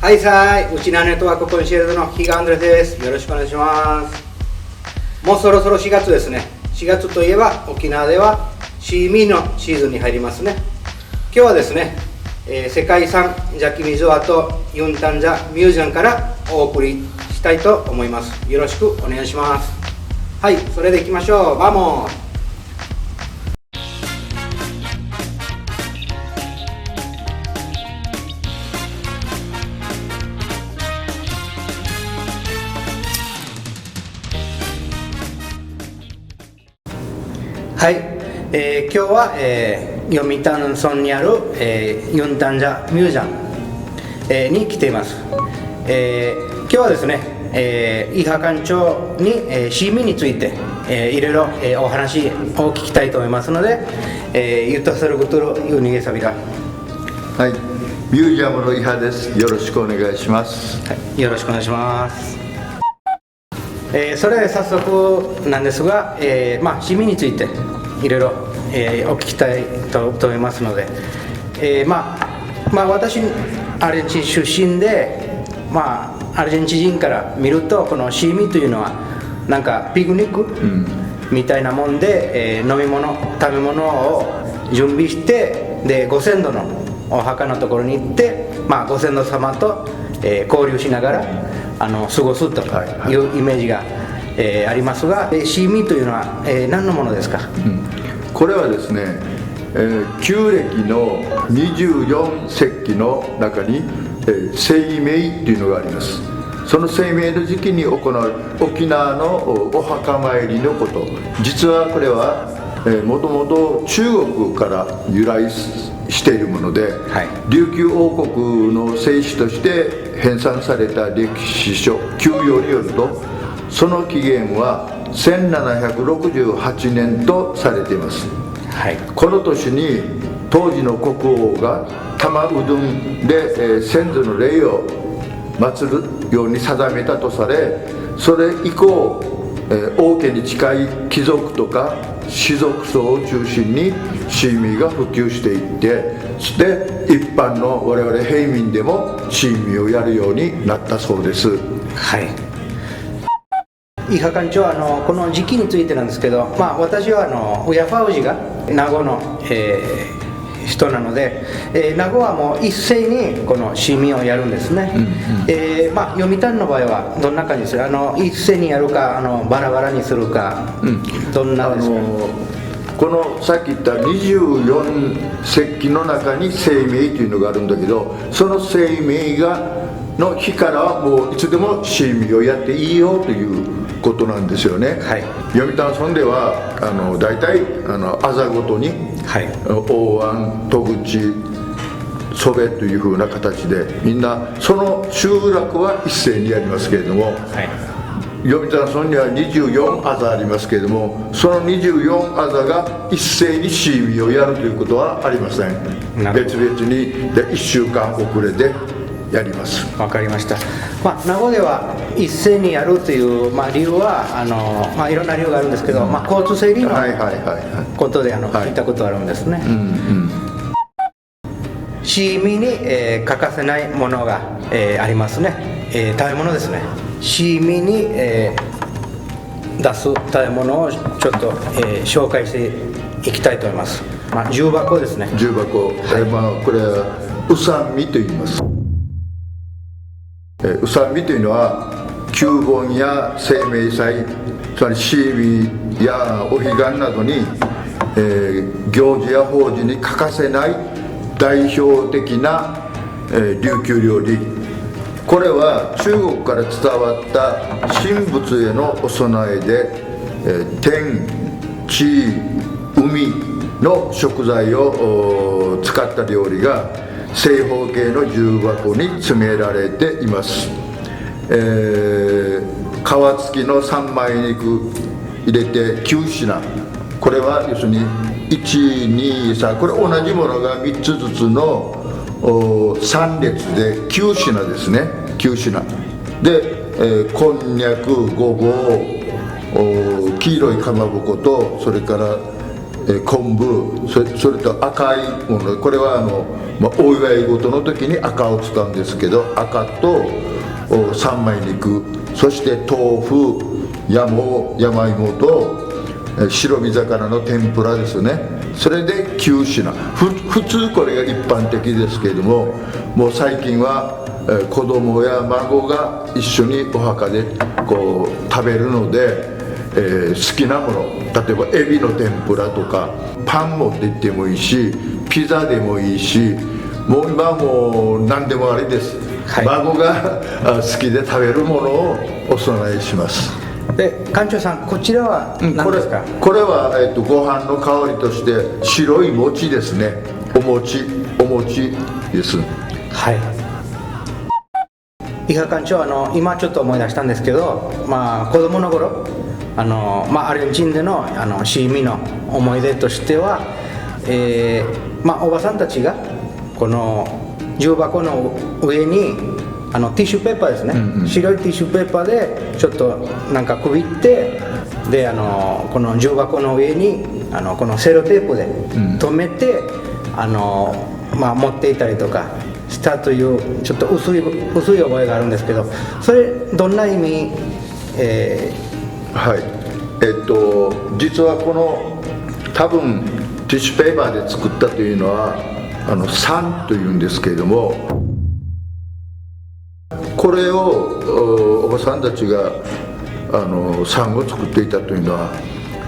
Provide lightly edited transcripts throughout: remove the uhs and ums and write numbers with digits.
はいさーい、うちなネットワークコンシェルジュの比嘉アンドレスです。よろしくお願いします。もうそろそろ4月ですね。4月といえば沖縄ではシーミーのシーズンに入りますね。今日はですね、世界遺産ジャキミズワとユンタンジャミュージアムからお送りしたいと思います。よろしくお願いします。はい、それでいきましょう。バモー。はい、今日は、読谷村にある、ユンタンジャミュージアム、に来ています。今日はですね、伊波館長に、シーミーについて、いろいろ、お話を聞きたいと思いますので、ゆったさることのユニゲサビラ。はい、ミュージアムの伊波です。よろしくお願いします。はい、よろしくお願いします。それで早速なんですが、シーミーについていろいろ、お聞きたいと思いますので、私アルゼンチン出身で、アルゼンチン人から見るとこのシーミーというのはなんかピクニックみたいなもんで、飲み物食べ物を準備して、でご先祖のお墓のところに行って、ご先祖様と、交流しながら過ごすというイメージが、ありますが、シーミーというのは、何のものですか？これはですね、旧暦の24節気の中に、清明というのがあります。その清明の時期に行う沖縄のお墓参りのこと。実はこれはもともと中国から由来しているもので、琉球王国の聖史として編纂された歴史書旧要によると、その起源は1768年とされています。この年に当時の国王が玉うどんで、先祖の霊を祀るように定めたとされ、それ以降、王家に近い貴族とか士族層を中心にシーミーが普及していって、そして一般の我々平民でもシーミーをやるようになったそうです。はい。伊波館長はこの時期についてなんですけど、私は親ファウジが名護の、人なので、名護はもう一斉にこのシーミーをやるんですね。読谷の場合はどんな感じですか？一斉にやるかバラバラにするか、どんなですか？このさっき言った24節気の中に清明というのがあるんだけど、その清明の日からはもういつでもシーミーをやっていいよということなんですよね。読谷村では大体あざごとに、大安、戸口、曽部というふうな形でみんなその集落は一斉にやりますけれども、読谷村には24あざありますけれども、その24あざが一斉にシーミーをやるということはありません。別々にで1週間遅れでやります。わかりました。名護では一斉にやるという、理由はいろんな理由があるんですけど、交通整理のことで聞いたことあるんですね。シーミーに、欠かせないものが、ありますね。食べ物ですね。シーミーに、出す食べ物をちょっと、紹介していきたいと思います。重箱ですね。重箱、これはうさんみと言います。うさんみというのは旧盆や清明祭、つまりシーミーやお彼岸などに、行事や法事に欠かせない代表的な、琉球料理。これは中国から伝わった神仏へのお供えで、天、地、海の食材を使った料理が正方形の重箱に詰められています。皮付きの三枚肉入れて9品、これは要するに123、これ同じものが3つずつの3列で9品ですね。9品で、こんにゃく、ごぼう、黄色いかまぼこと、それから、昆布、それと赤いもの、これはお祝い事の時に赤を使うんですけど、赤と三枚肉、そして豆腐、山芋と白身魚の天ぷらですね。それで9品。普通これが一般的ですけれども、もう最近は子供や孫が一緒にお墓でこう食べるので、好きなもの、例えばエビの天ぷらとかパン持って行ってもいいし、ピザでもいいし、もう今はもう何でもありです、はい、孫が好きで食べるものをお供えします。で、館長さん、こちらは何ですか？これは、ご飯の香りとして白い餅ですね。お餅です。はい。伊賀館長、今ちょっと思い出したんですけど、子供の頃アルゼンチンでのシーミの思い出としては、おばさんたちがこの重箱の上にティッシュペーパーですね、白いティッシュペーパーでちょっとなんかくびって、でこの重箱の上にこのセロテープで留めて、持っていたりとかしたというちょっと薄い覚えがあるんですけど、それどんな意味？はい、実はこの多分ティッシュペーパーで作ったというのは酸というんですけれども、これをおばさんたちが酸を作っていたというのは、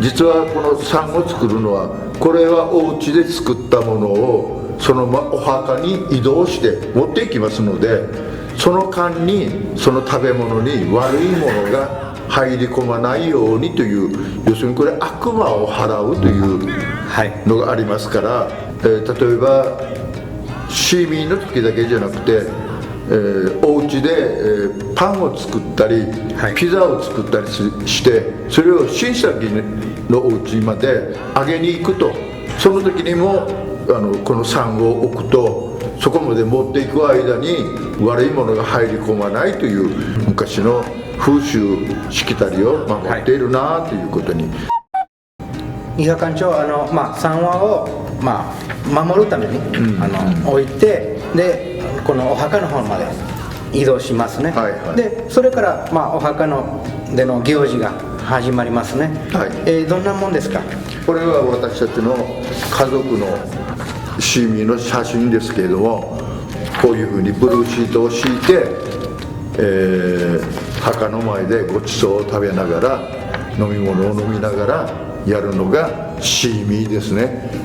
実はこの酸を作るのは、これはお家で作ったものをそのお墓に移動して持っていきますので、その間にその食べ物に悪いものが入り込まないようにという、要するにこれ悪魔を払うというのがありますから、例えばシーミーの時だけじゃなくて、お家で、パンを作ったり、ピザを作ったりして、それを親戚のお家まであげに行くと、その時にもこの酸を置くと、そこまで持っていく間に悪いものが入り込まないという昔の風習しきたりを守っているなということに。伊賀館長、酸和を、守るために、置いて、でこのお墓の方まで移動しますね、でそれから、お墓での行事が始まりますね、どんなもんですか？これは私たちの家族のシーミーの写真ですけれども、こういうふうにブルーシートを敷いて、墓の前でごちそうを食べながら、飲み物を飲みながらやるのがシーミーですね。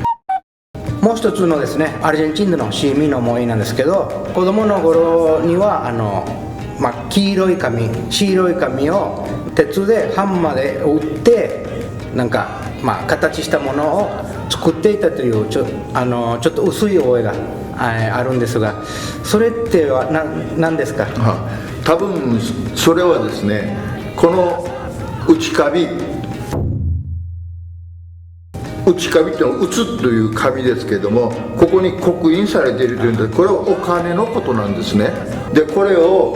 もう一つのですね、アルゼンチンでのシーミーの思いなんですけど、子供の頃には白い紙を鉄でハンマーで打って、なんか形したものを作っていたというちょっと薄い覚えがあるんですが、それっては何ですか？多分それはですね、この内カビってのは打つという紙ですけれども、ここに刻印されているというんで、これはお金のことなんですね。でこれを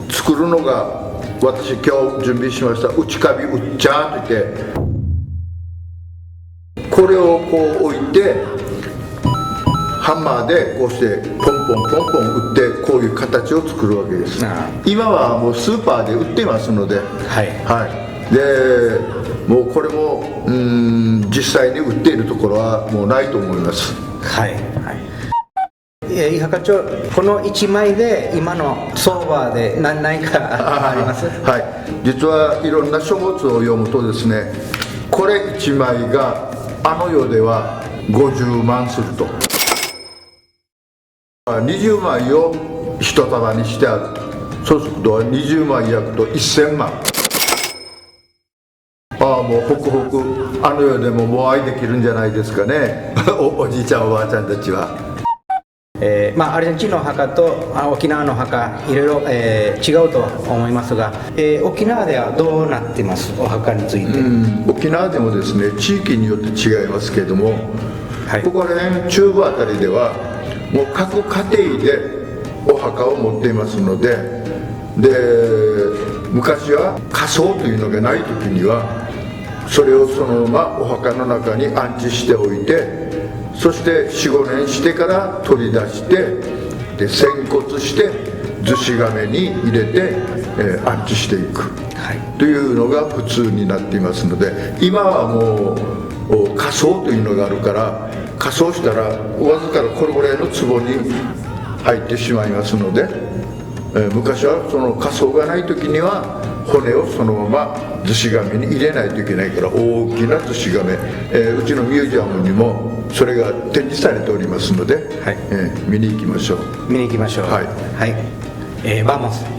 作るのが、私今日準備しました内カビうっちゃーといって、これをこう置いてハンマーでこうしてポンポン打って、こういう形を作るわけです。今はもうスーパーで売っていますので、でもうこれも実際に売っているところはもうないと思います。伊賀館長、この1枚で今の相場で何かあります？実はいろんな書物を読むとですね、これ1枚が世では50万すると、20枚を一束にしてあると、そうすると20枚焼くと1000万。もうホクホク世でももう愛できるんじゃないですかねおじいちゃんおばあちゃんたちは。アルゼンチンの墓と沖縄の墓、いろいろ、違うと思いますが、沖縄ではどうなっています？お墓について。沖縄でもですね、地域によって違いますけれども、ここら辺中部あたりではもう各家庭でお墓を持っていますので、昔は火葬というのがない時にはそれをそのままお墓の中に安置しておいて、そして4、5年してから取り出してで洗骨して厨子甕に入れて、安置していく、というのが普通になっていますので、今はもう火葬というのがあるから、火葬したらわずかこれぐらいの壺に入ってしまいますので、昔はその火葬がない時には骨をそのまま厨子甕に入れないといけないから、大きな厨子甕、うちのミュージアムにもそれが展示されておりますので、見に行きましょう。見に行きましょう。はい、Vamos.